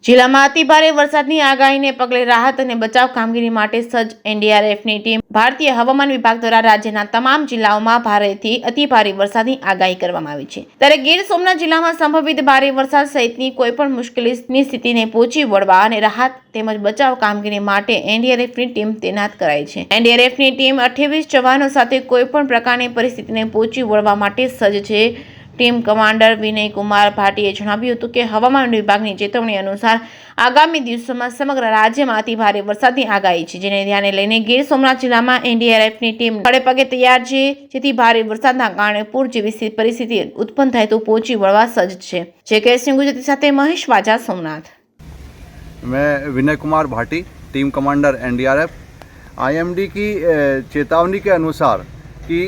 જિલ્લામાં અતિભારે વરસાદની આગાહીને પગલે રાહત અને બચાવ કામગીરી માટે સજ્જ એનડીઆરએફની ટીમ ભારતીય હવામાન વિભાગ દ્વારા રાજ્યના તમામ જિલ્લાઓમાં ભારેથી અતિભારે વરસાદની આગાહી કરવામાં આવી છે। ત્યારે ગીર સોમનાથ જિલ્લામાં સંભવિત ભારે વરસાદ સહિતની કોઈપણ મુશ્કેલીની સ્થિતિને પહોંચી વળવા અને રાહત તેમજ બચાવ કામગીરી માટે એનડીઆરએફની ટીમ તૈનાત કરાઈ છે। એનડીઆરએફની ટીમ 28 જવાનો સાથે કોઈપણ પ્રકારની પરિસ્થિતિને પહોંચી વળવા માટે સજ્જ છે। ટીમ કમાન્ડર વિનય કુમાર ભાટીએ જણાવ્યું હતું કે હવામાન વિભાગની ચેતવણી અનુસાર આગામી દિવસોમાં સમગ્ર રાજ્યમાં અતિભારે વરસાદની આગાહી છે, જેને ધ્યાને લઈને ગીર સોમનાથ જિલ્લામાં એનડીઆરએફની ટીમ ખડે પગે તૈયાર છે, જેથી ભારે વરસાદના કારણે પૂર જેવી પરિસ્થિતિ ઉત્પન્ન થાય તો પહોંચી વળવા સજ્જ છે। જે સિંહ ગુજરાતી સાથે મહેશ વાજા, સોમનાથ। मैं Vinay Kumar Bhati, team commander NDRF. IMD की चेतावनी के अनुसार कि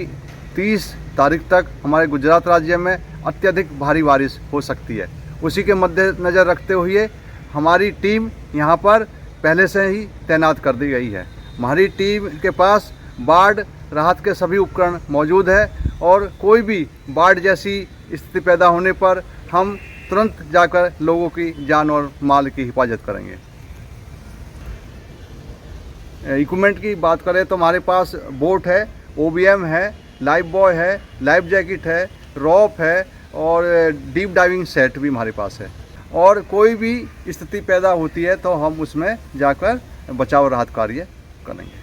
30 तारीख तक हमारे गुजरात राज्य में अत्यधिक भारी बारिश हो सकती है, उसी के मद्देनज़र रखते हुए हमारी टीम यहाँ पर पहले से ही तैनात कर दी गई है। हमारी टीम के पास बाढ़ राहत के सभी उपकरण मौजूद है और कोई भी बाढ़ जैसी स्थिति पैदा होने पर हम तुरंत जाकर लोगों की जान और माल की हिफाजत करेंगे। इक्विपमेंट की बात करें तो हमारे पास बोट है, ओबीएम है, लाइफ बॉय है, लाइफ जैकेट है, रॉप है और डीप डाइविंग सेट भी हमारे पास है। और कोई भी स्थिति पैदा होती है तो हम उसमें जाकर बचाव राहत कार्य करेंगे।